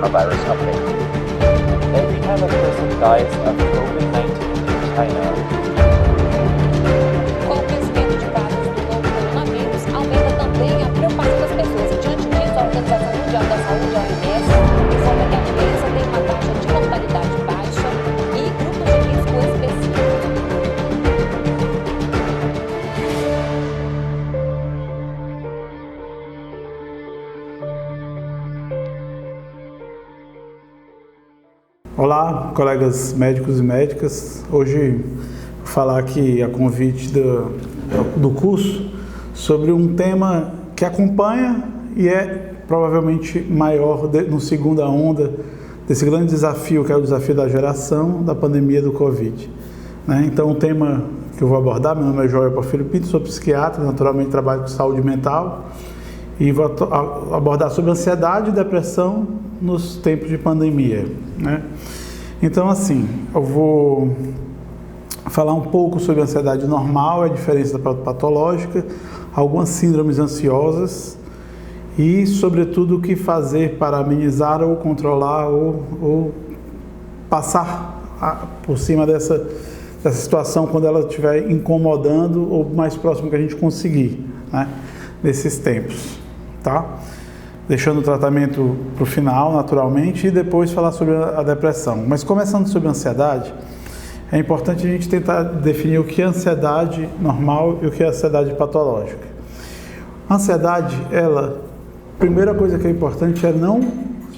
coronavirus update. Every time a person dies of COVID-19 in China, Com o crescimento de casos do novo coronavírus, aumenta também a preocupação das pessoas. E diante disso, a Organização Mundial da Saúde, a OMS, informa que a doença tem uma taxa de mortalidade baixa e grupos de risco específicos. Olá, colegas médicos e médicas. Hoje vou falar aqui a convite do curso sobre um tema que acompanha e é provavelmente maior no segunda onda desse grande desafio que é o desafio da geração da pandemia do Covid. Então o tema que eu vou abordar, meu nome é Joel Porfírio Pinto, sou psiquiatra, naturalmente trabalho com saúde mental e vou abordar sobre ansiedade e depressão nos tempos de pandemia. Então, assim, eu vou falar um pouco sobre a ansiedade normal, a diferença da patológica, algumas síndromes ansiosas e, sobretudo, o que fazer para amenizar ou controlar ou passar por cima dessa situação quando ela estiver incomodando ou mais próximo que a gente conseguir, nesses tempos, tá? Deixando o tratamento para o final, naturalmente, e depois falar sobre a depressão. Mas começando sobre a ansiedade, é importante a gente tentar definir o que é ansiedade normal e o que é ansiedade patológica. A ansiedade, primeira coisa que é importante é não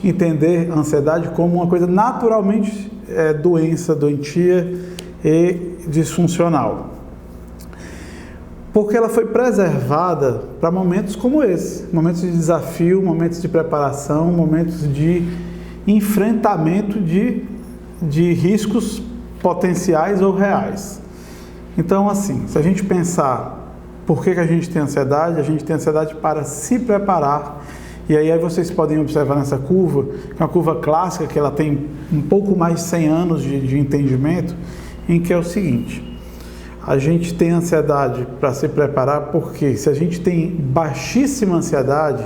entender a ansiedade como uma coisa naturalmente doentia e disfuncional. Porque ela foi preservada para momentos como esse, momentos de desafio, momentos de preparação, momentos de enfrentamento de riscos potenciais ou reais. Então, assim, se a gente pensar por que a gente tem ansiedade, a gente tem ansiedade para se preparar. E aí vocês podem observar nessa curva, que é uma curva clássica, que ela tem um pouco mais de 100 anos de entendimento, em que é o seguinte: a gente tem ansiedade para se preparar porque se a gente tem baixíssima ansiedade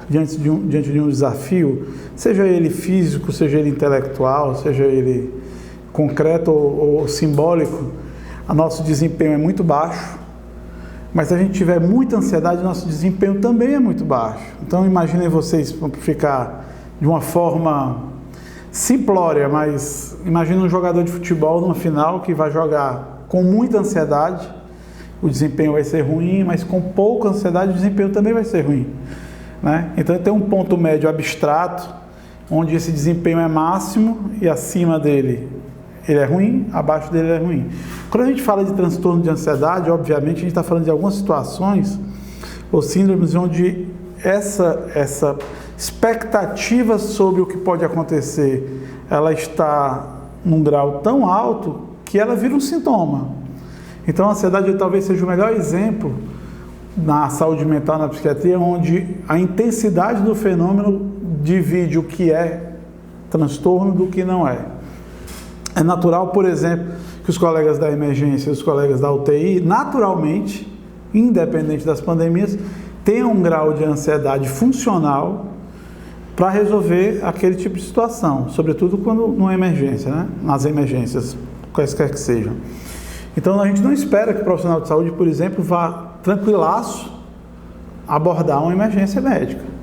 diante de um desafio, seja ele físico, seja ele intelectual, seja ele concreto ou simbólico, o nosso desempenho é muito baixo. Mas se a gente tiver muita ansiedade, nosso desempenho também é muito baixo. Então imaginem vocês, para ficar de uma forma simplória, mas imagine um jogador de futebol numa final que vai jogar com muita ansiedade, o desempenho vai ser ruim, mas com pouca ansiedade o desempenho também vai ser ruim. Então tem um ponto médio abstrato, onde esse desempenho é máximo e acima dele ele é ruim, abaixo dele é ruim. Quando a gente fala de transtorno de ansiedade, obviamente a gente está falando de algumas situações ou síndromes onde essa expectativa sobre o que pode acontecer, ela está num grau tão alto que ela vira um sintoma. Então a ansiedade talvez seja o melhor exemplo na saúde mental, na psiquiatria, onde a intensidade do fenômeno divide o que é transtorno do que não é. É natural, por exemplo, que os colegas da emergência, os colegas da UTI, naturalmente, independente das pandemias, tenham um grau de ansiedade funcional para resolver aquele tipo de situação, sobretudo quando numa emergência, nas emergências, quaisquer que sejam. Então a gente não espera que o profissional de saúde, por exemplo, vá tranquilaço abordar uma emergência médica.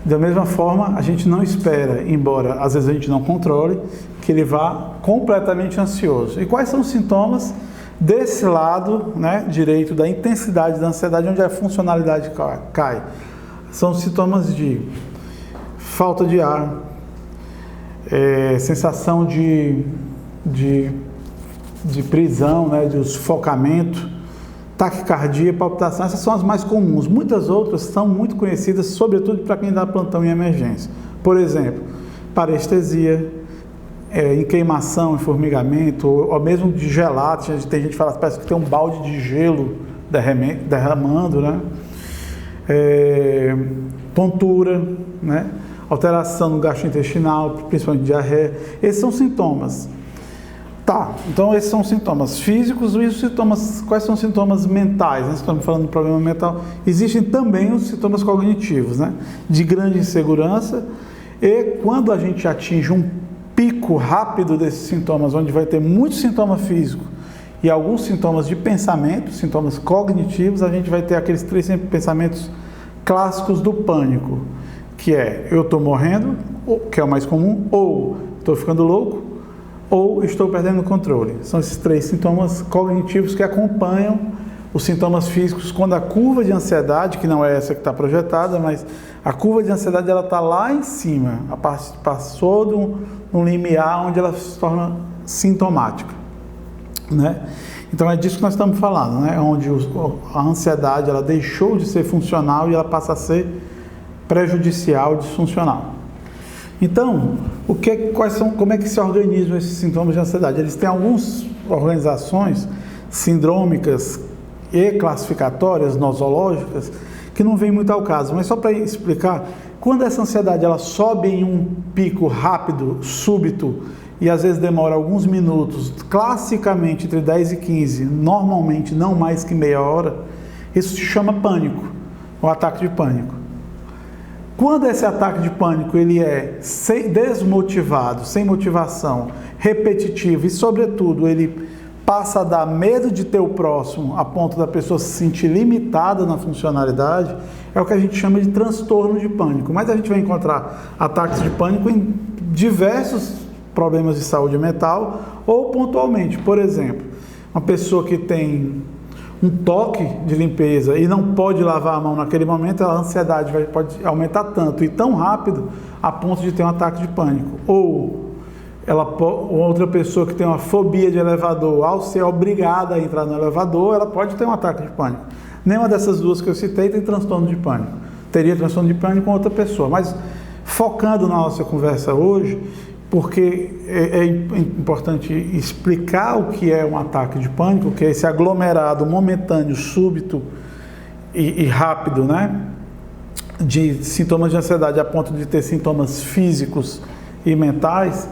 Da mesma forma, a gente não espera, embora às vezes a gente não controle, que ele vá completamente ansioso. E quais são os sintomas desse lado direito da intensidade da ansiedade, onde a funcionalidade cai? São sintomas de falta de ar, sensação de prisão, de sufocamento, taquicardia, palpitação. Essas são as mais comuns. Muitas outras são muito conhecidas, sobretudo para quem dá plantão em emergência. Por exemplo, parestesia, em queimação, em formigamento, ou mesmo de gelado. Tem gente que fala, parece que tem um balde de gelo derramando, tontura, alteração no gastrointestinal, principalmente diarreia. Esses são sintomas. Então esses são sintomas físicos e os sintomas, quais são os sintomas mentais? Estamos falando do problema mental. Existem também os sintomas cognitivos, de grande insegurança E quando a gente atinge um pico rápido desses sintomas, onde vai ter muito sintoma físico e alguns sintomas de pensamento, sintomas cognitivos, a gente vai ter aqueles 3 pensamentos clássicos do pânico, que é eu estou morrendo, que é o mais comum, ou estou ficando louco, ou estou perdendo o controle. São esses 3 sintomas cognitivos que acompanham os sintomas físicos quando a curva de ansiedade, que não é essa que está projetada, mas a curva de ansiedade ela está lá em cima, passou de um limiar onde ela se torna sintomática, né? Então é disso que nós estamos falando, né? Onde a ansiedade ela deixou de ser funcional e ela passa a ser prejudicial, disfuncional. Então, como é que se organizam esses sintomas de ansiedade? Eles têm algumas organizações sindrômicas e classificatórias, nosológicas, que não vem muito ao caso, mas só para explicar, quando essa ansiedade ela sobe em um pico rápido, súbito, e às vezes demora alguns minutos, classicamente entre 10 e 15, normalmente não mais que meia hora, isso se chama pânico, o ataque de pânico. Quando esse ataque de pânico ele é desmotivado, sem motivação, repetitivo e, sobretudo, ele passa a dar medo de ter o próximo a ponto da pessoa se sentir limitada na funcionalidade, é o que a gente chama de transtorno de pânico. Mas a gente vai encontrar ataques de pânico em diversos problemas de saúde mental ou pontualmente. Por exemplo, uma pessoa que tem um toque de limpeza e não pode lavar a mão naquele momento, a ansiedade pode aumentar tanto e tão rápido a ponto de ter um ataque de pânico. Ou outra pessoa que tem uma fobia de elevador, ao ser obrigada a entrar no elevador, ela pode ter um ataque de pânico. Nenhuma dessas duas que eu citei tem transtorno de pânico. Teria transtorno de pânico com outra pessoa. Mas focando na nossa conversa hoje, porque é importante explicar o que é um ataque de pânico, que é esse aglomerado momentâneo, súbito e rápido, né, de sintomas de ansiedade a ponto de ter sintomas físicos e mentais,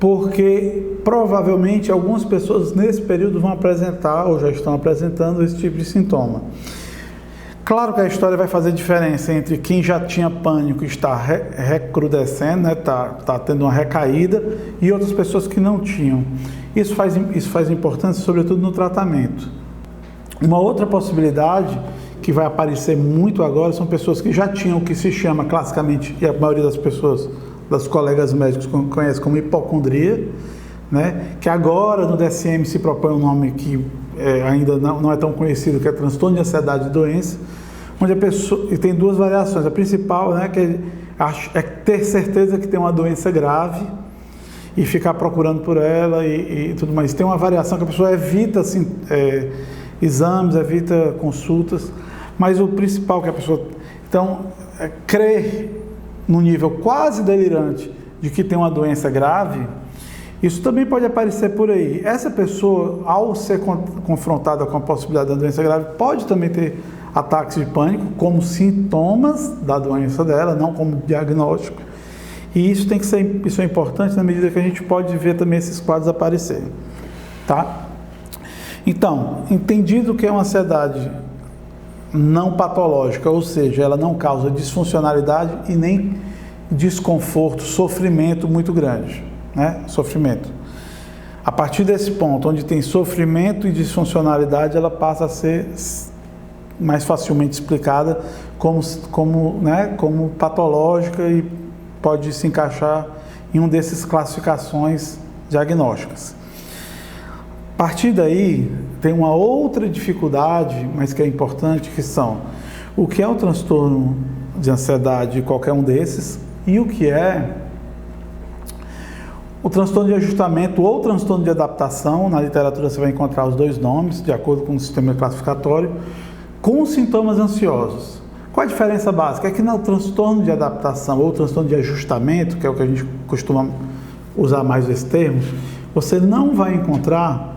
porque provavelmente algumas pessoas nesse período vão apresentar ou já estão apresentando esse tipo de sintoma. Claro que a história vai fazer diferença entre quem já tinha pânico e está recrudescendo, né, tá tendo uma recaída, e outras pessoas que não tinham. Isso faz importância, sobretudo no tratamento. Uma outra possibilidade que vai aparecer muito agora são pessoas que já tinham o que se chama classicamente, e a maioria das pessoas, das colegas médicos conhece como hipocondria, né, que agora no DSM se propõe um nome que ainda não é tão conhecido, que é transtorno de ansiedade e doença, onde a pessoa, e tem 2 variações. A principal, né, que é ter certeza que tem uma doença grave e ficar procurando por ela e tudo mais. Tem uma variação que a pessoa evita assim, exames, evita consultas, mas o principal que a pessoa... Então, crer num nível quase delirante de que tem uma doença grave, isso também pode aparecer por aí. Essa pessoa, ao ser confrontada com a possibilidade da doença grave, pode também ter ataques de pânico como sintomas da doença dela, não como diagnóstico. E isso é importante na medida que a gente pode ver também esses quadros aparecerem, tá? Então, entendido que é uma ansiedade não patológica, ou seja, ela não causa disfuncionalidade e nem desconforto, sofrimento muito grande, né? Sofrimento. A partir desse ponto, onde tem sofrimento e disfuncionalidade, ela passa a ser mais facilmente explicada como patológica e pode se encaixar em uma dessas classificações diagnósticas. A partir daí, tem uma outra dificuldade, mas que é importante, que são o que é o transtorno de ansiedade, qualquer um desses, e o que é o transtorno de ajustamento ou transtorno de adaptação. Na literatura você vai encontrar os 2 nomes, de acordo com o sistema classificatório, com sintomas ansiosos. Qual a diferença básica? É que no transtorno de adaptação ou transtorno de ajustamento, que é o que a gente costuma usar mais esse termo, você não vai encontrar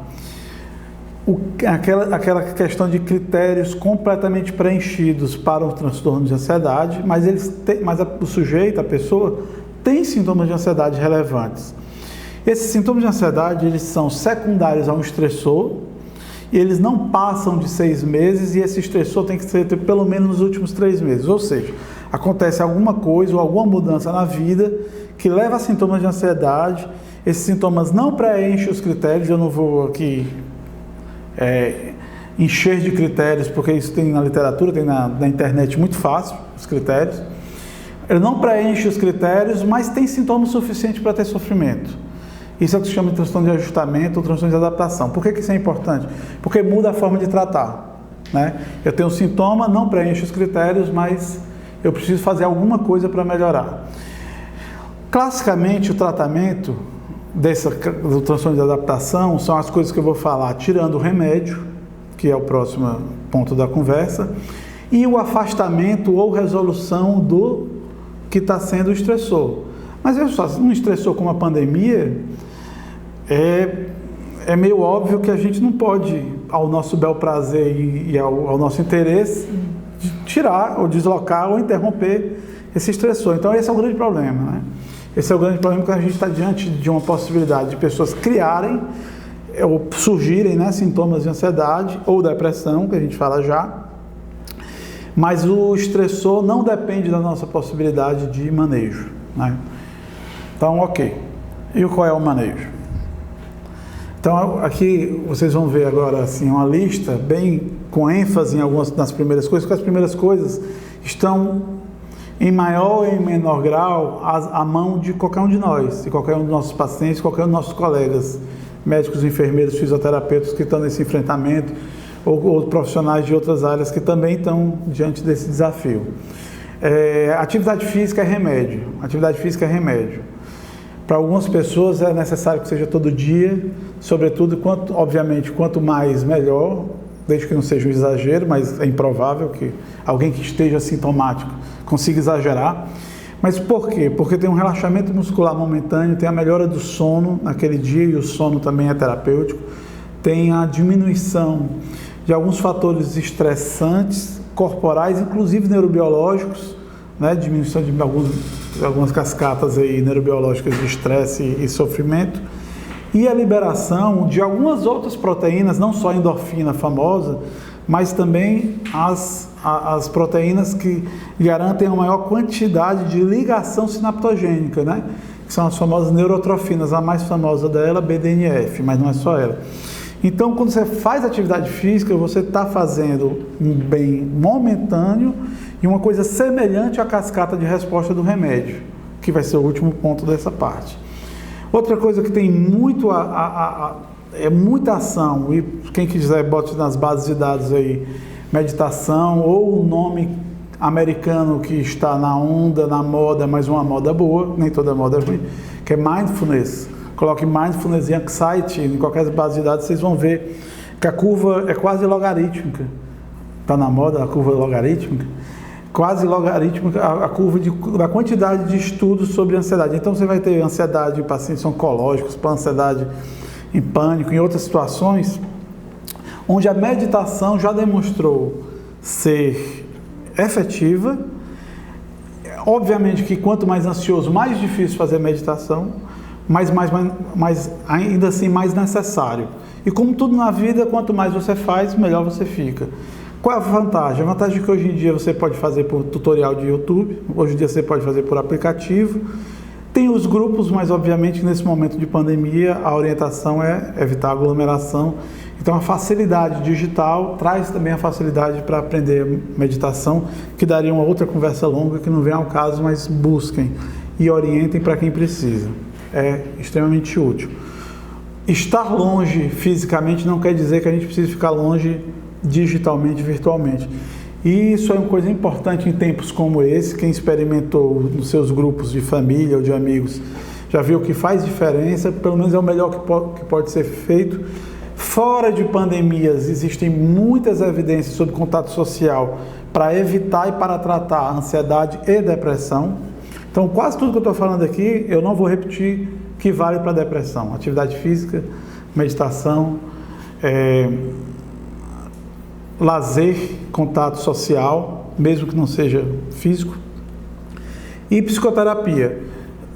aquela questão de critérios completamente preenchidos para o transtorno de ansiedade, mas o sujeito, a pessoa, tem sintomas de ansiedade relevantes. Esses sintomas de ansiedade, eles são secundários a um estressor e eles não passam de 6 meses, e esse estressor tem que ser pelo menos nos últimos 3 meses. Ou seja, acontece alguma coisa ou alguma mudança na vida que leva a sintomas de ansiedade. Esses sintomas não preenchem os critérios, eu não vou aqui encher de critérios, porque isso tem na literatura, tem na internet muito fácil, os critérios. Ele não preenche os critérios, mas tem sintomas suficientes para ter sofrimento. Isso é o que se chama de transtorno de ajustamento ou transtorno de adaptação. Por que isso é importante? Porque muda a forma de tratar, né? Eu tenho um sintoma, não preenche os critérios, mas eu preciso fazer alguma coisa para melhorar. Classicamente, o tratamento do transtorno de adaptação são as coisas que eu vou falar, tirando o remédio, que é o próximo ponto da conversa, e o afastamento ou resolução do que está sendo o estressor. Mas veja só, um estressor como a pandemia, é meio óbvio que a gente não pode, ao nosso bel prazer e ao nosso interesse, tirar ou deslocar ou interromper esse estressor. Então esse é o grande problema, né? Esse é o grande problema, que a gente está diante de uma possibilidade de pessoas criarem ou surgirem, né, sintomas de ansiedade ou depressão, que a gente fala já, mas o estressor não depende da nossa possibilidade de manejo, né? Então, ok. E qual é o manejo? Então, aqui vocês vão ver agora assim, uma lista bem com ênfase em algumas das primeiras coisas, porque as primeiras coisas estão em maior ou em menor grau à mão de qualquer um de nós, de qualquer um dos nossos pacientes, qualquer um dos nossos colegas, médicos, enfermeiros, fisioterapeutas que estão nesse enfrentamento, ou profissionais de outras áreas que também estão diante desse desafio. Atividade física é remédio. Atividade física é remédio. Para algumas pessoas é necessário que seja todo dia, sobretudo, obviamente, quanto mais melhor, desde que não seja um exagero, mas é improvável que alguém que esteja sintomático consiga exagerar. Mas por quê? Porque tem um relaxamento muscular momentâneo, tem a melhora do sono naquele dia, e o sono também é terapêutico, tem a diminuição de alguns fatores estressantes corporais, inclusive neurobiológicos, né? Diminuição de algumas cascatas aí neurobiológicas de estresse e sofrimento, e a liberação de algumas outras proteínas, não só a endorfina famosa, mas também as proteínas que garantem uma maior quantidade de ligação sinaptogênica, né? Que são as famosas neurotrofinas, a mais famosa dela, BDNF, mas não é só ela. Então, quando você faz atividade física, você está fazendo um bem momentâneo e uma coisa semelhante à cascata de resposta do remédio, que vai ser o último ponto dessa parte. Outra coisa que tem muita ação, e quem quiser bote nas bases de dados aí, meditação, ou o nome americano que está na onda, na moda, mas uma moda boa, nem toda moda é ruim, que é mindfulness. Coloque mindfulness e anxiety em qualquer base de dados, vocês vão ver que a curva é quase logarítmica. Está na moda a curva logarítmica? Quase logarítmica a curva da quantidade de estudos sobre ansiedade. Então você vai ter ansiedade em pacientes oncológicos, ansiedade em pânico, em outras situações, onde a meditação já demonstrou ser efetiva. Obviamente que quanto mais ansioso, mais difícil fazer meditação, mas ainda assim mais necessário. E como tudo na vida, quanto mais você faz, melhor você fica. Qual é a vantagem? A vantagem é que hoje em dia você pode fazer por tutorial de YouTube, hoje em dia você pode fazer por aplicativo. Tem os grupos, mas obviamente nesse momento de pandemia a orientação é evitar aglomeração. Então a facilidade digital traz também a facilidade para aprender meditação, que daria uma outra conversa longa que não vem ao caso, mas busquem e orientem para quem precisa. É extremamente útil. Estar longe fisicamente não quer dizer que a gente precisa ficar longe digitalmente, virtualmente. E isso é uma coisa importante em tempos como esse. Quem experimentou nos seus grupos de família ou de amigos já viu que faz diferença, pelo menos é o melhor que pode ser feito. Fora de pandemias, existem muitas evidências sobre contato social para evitar e para tratar ansiedade e depressão. Então, quase tudo que eu estou falando aqui, eu não vou repetir, que vale para depressão. Atividade física, meditação, lazer, contato social, mesmo que não seja físico, e psicoterapia.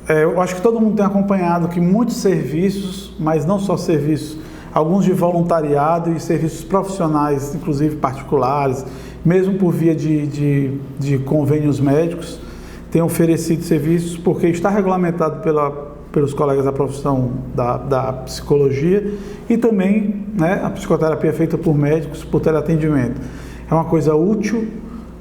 Eu acho que todo mundo tem acompanhado que muitos serviços, mas não só serviços alguns de voluntariado e serviços profissionais, inclusive particulares, mesmo por via de convênios médicos, têm oferecido serviços porque está regulamentado pelos colegas da profissão da psicologia e também, né, a psicoterapia é feita por médicos, por teleatendimento. É uma coisa útil,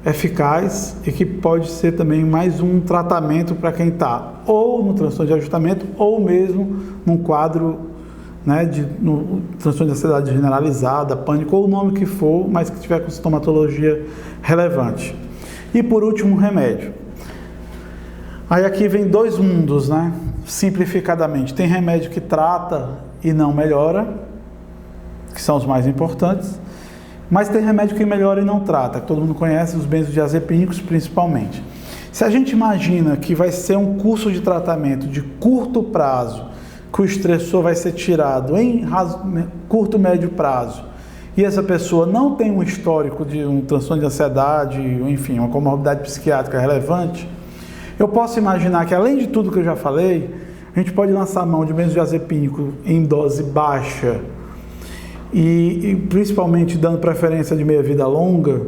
eficaz e que pode ser também mais um tratamento para quem está ou no transtorno de ajustamento ou mesmo num quadro, né, no transtorno de ansiedade generalizada, pânico ou o nome que for, mas que tiver com sintomatologia relevante. E por último, um remédio. Aí aqui vem dois mundos, né? Simplificadamente, tem remédio que trata e não melhora, que são os mais importantes, mas tem remédio que melhora e não trata, que todo mundo conhece, os benzodiazepínicos principalmente. Se a gente imagina que vai ser um curso de tratamento de curto prazo, que o estressor vai ser tirado em curto, médio prazo, e essa pessoa não tem um histórico de um transtorno de ansiedade, enfim, uma comorbidade psiquiátrica relevante, eu posso imaginar que, além de tudo que eu já falei, a gente pode lançar mão de benzodiazepínico em dose baixa e principalmente dando preferência de meia-vida longa,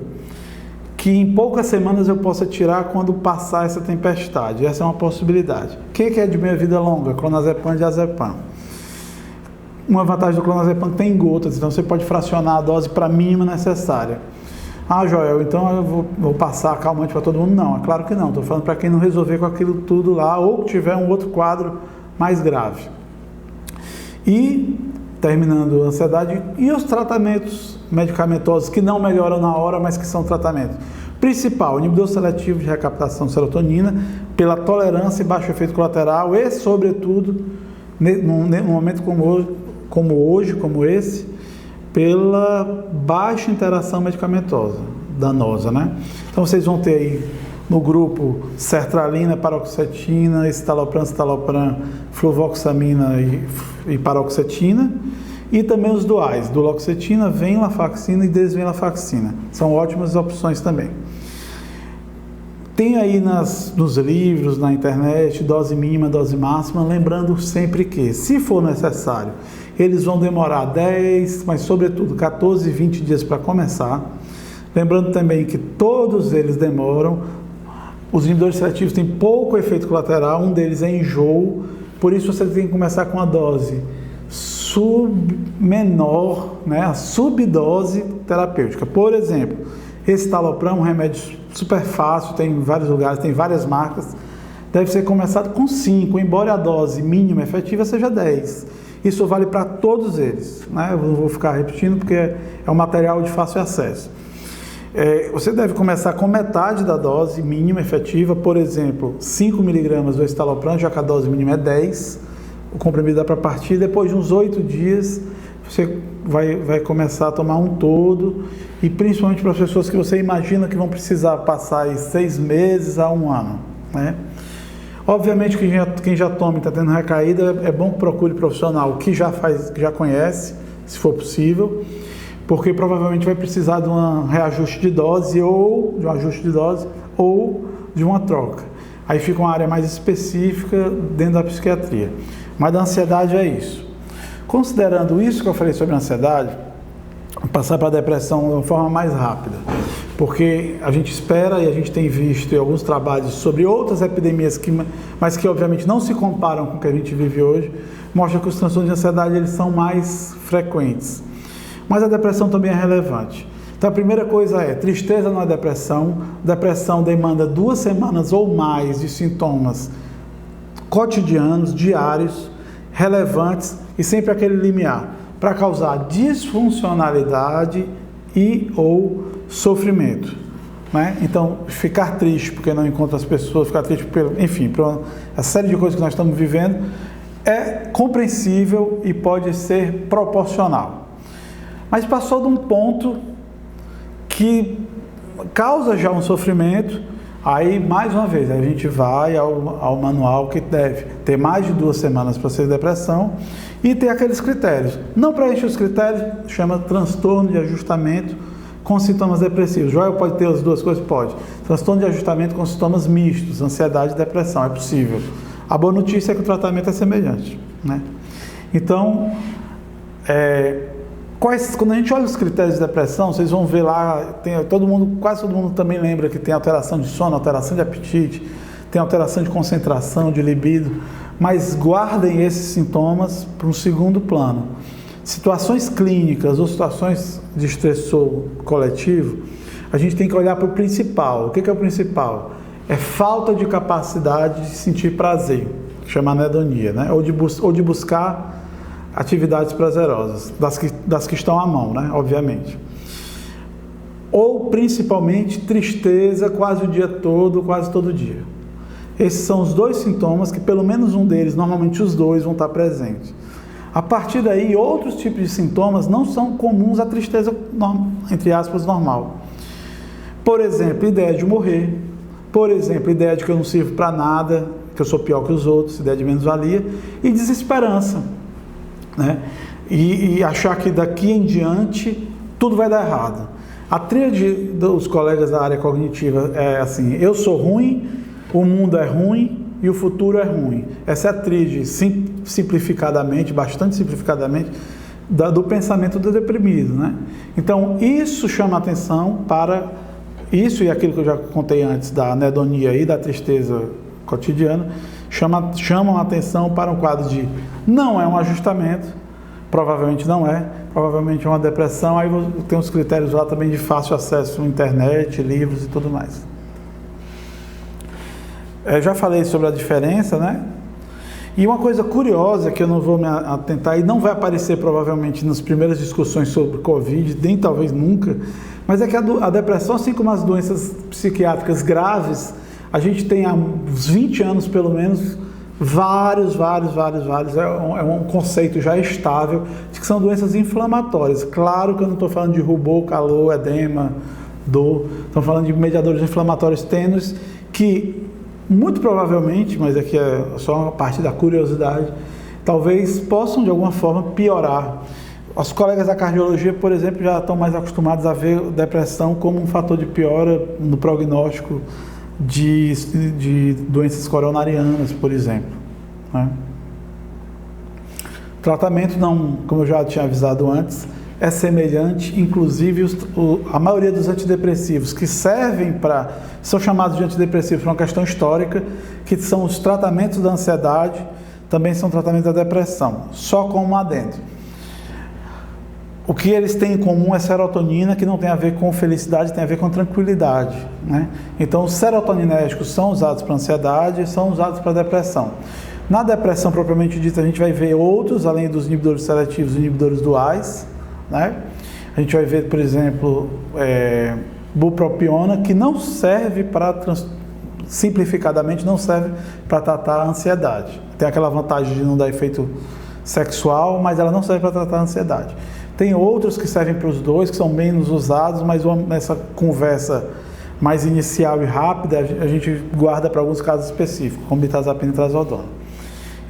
que em poucas semanas eu possa tirar quando passar essa tempestade. Essa é uma possibilidade. O que é de meia-vida longa? Clonazepam e diazepam. Uma vantagem do clonazepam tem em gotas, então você pode fracionar a dose para a mínima necessária. Ah, Joel, então eu vou passar calmante para todo mundo? Não, é claro que não. Estou falando para quem não resolver com aquilo tudo lá ou tiver um outro quadro mais grave. E, terminando a ansiedade, e os tratamentos medicamentosos que não melhoram na hora, mas que são tratamentos? Principal, inibidor seletivo de recaptação de serotonina, pela tolerância e baixo efeito colateral e, sobretudo, num momento como esse, pela baixa interação medicamentosa, danosa, né? Então vocês vão ter aí no grupo sertralina, paroxetina, escitalopram, fluvoxamina e paroxetina, e também os duais, duloxetina, venlafaxina e desvenlafaxina. São ótimas opções também. Tem aí nos livros, na internet, dose mínima, dose máxima, lembrando sempre que, se for necessário, eles vão demorar 10, mas sobretudo 14, 20 dias para começar. Lembrando também que todos eles demoram. Os inibidores seletivos têm pouco efeito colateral, um deles é enjoo, por isso você tem que começar com a dose menor, né, a subdose terapêutica. Por exemplo, escitalopram, um remédio super fácil, tem em vários lugares, tem várias marcas, deve ser começado com 5, embora a dose mínima efetiva seja 10. Isso vale para todos eles, né? Eu não vou ficar repetindo porque é um material de fácil acesso. Você deve começar com metade da dose mínima efetiva, por exemplo, 5 mg do escitalopram, já que a dose mínima é 10, o comprimido dá para partir, depois de uns 8 dias você vai começar a tomar um todo, e principalmente para as pessoas que você imagina que vão precisar passar aí 6 meses a 1 ano, né? Obviamente que quem já toma e está tendo recaída, é bom que procure profissional que já conhece, se for possível, porque provavelmente vai precisar de um reajuste de dose ou de uma troca. Aí fica uma área mais específica dentro da psiquiatria. Mas da ansiedade é isso. Considerando isso que eu falei sobre a ansiedade, vou passar para a depressão de uma forma mais rápida, porque a gente espera e a gente tem visto em alguns trabalhos sobre outras epidemias, mas que obviamente não se comparam com o que a gente vive hoje, mostra que os transtornos de ansiedade eles são mais frequentes. Mas a depressão também é relevante. Então a primeira coisa é, tristeza não é depressão. Depressão demanda 2 semanas ou mais de sintomas cotidianos, diários, relevantes e sempre aquele limiar, para causar disfuncionalidade e ou sofrimento, né? Então, ficar triste porque não encontra as pessoas, ficar triste enfim, por uma série de coisas que nós estamos vivendo, é compreensível e pode ser proporcional. Mas passou de um ponto que causa já um sofrimento, aí, mais uma vez, a gente vai ao manual que deve ter mais de 2 semanas para ser depressão e ter aqueles critérios. Não preenche os critérios, chama transtorno de ajustamento com sintomas depressivos. Joel pode ter as duas coisas? Pode. Transtorno de ajustamento com sintomas mistos, ansiedade e depressão, é possível. A boa notícia é que o tratamento é semelhante, né? Então, Quando a gente olha os critérios de depressão, vocês vão ver lá, quase todo mundo também lembra que tem alteração de sono, alteração de apetite, tem alteração de concentração, de libido, mas guardem esses sintomas para um segundo plano. Situações clínicas ou situações de estressor coletivo, a gente tem que olhar para o principal. O que é o principal? É falta de capacidade de sentir prazer, que chama anedonia, né? ou de buscar atividades prazerosas, das que estão à mão, né? Obviamente. Ou principalmente tristeza quase o dia todo, quase todo dia. Esses são os dois sintomas que pelo menos um deles, normalmente os dois, vão estar presentes. A partir daí, outros tipos de sintomas não são comuns à tristeza, entre aspas, normal. Por exemplo, ideia de morrer. Por exemplo, ideia de que eu não sirvo para nada, que eu sou pior que os outros, ideia de menos-valia. E desesperança, né? E achar que daqui em diante tudo vai dar errado. A tríade dos colegas da área cognitiva é assim: eu sou ruim, o mundo é ruim e o futuro é ruim. Essa é a tríade, simplificadamente, bastante simplificadamente, do pensamento do deprimido, né? Então, isso chama atenção para isso, e aquilo que eu já contei antes da anedonia e da tristeza cotidiana, chamam atenção para um quadro de não é um ajustamento, provavelmente não é, provavelmente é uma depressão. Aí tem os critérios lá também de fácil acesso à internet, livros e tudo mais. Eu já falei sobre a diferença, né? E uma coisa curiosa que eu não vou me atentar e não vai aparecer provavelmente nas primeiras discussões sobre Covid, nem talvez nunca, mas é que a depressão, assim como as doenças psiquiátricas graves, a gente tem há uns 20 anos pelo menos vários, é um conceito já estável de que são doenças inflamatórias. Claro que eu não estou falando de rubor, calor, edema, dor, estamos falando de mediadores inflamatórios tênues que muito provavelmente, mas aqui é só uma parte da curiosidade, talvez possam de alguma forma piorar. Os colegas da cardiologia, por exemplo, já estão mais acostumados a ver depressão como um fator de piora no prognóstico de doenças coronarianas, por exemplo, né? O tratamento, não, como eu já tinha avisado antes, é semelhante, inclusive a maioria dos antidepressivos que são chamados de antidepressivos por uma questão histórica, que são os tratamentos da ansiedade, também são tratamentos da depressão, só com um adendo. O que eles têm em comum é serotonina, que não tem a ver com felicidade, tem a ver com tranquilidade, né? Então, os serotoninérgicos são usados para ansiedade e são usados para depressão. Na depressão, propriamente dita, a gente vai ver outros, além dos inibidores seletivos, inibidores duais, né? A gente vai ver, por exemplo, bupropiona, que não serve para, simplificadamente, não serve para tratar a ansiedade. Tem aquela vantagem de não dar efeito sexual, mas ela não serve para tratar a ansiedade. Tem outros que servem para os dois, que são menos usados, mas nessa conversa mais inicial e rápida, a gente guarda para alguns casos específicos, como mirtazapina e trazodona.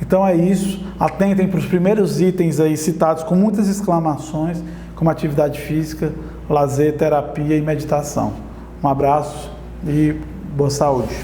Então é isso, atentem para os primeiros itens aí citados com muitas exclamações, como atividade física, lazer, terapia e meditação. Um abraço e boa saúde.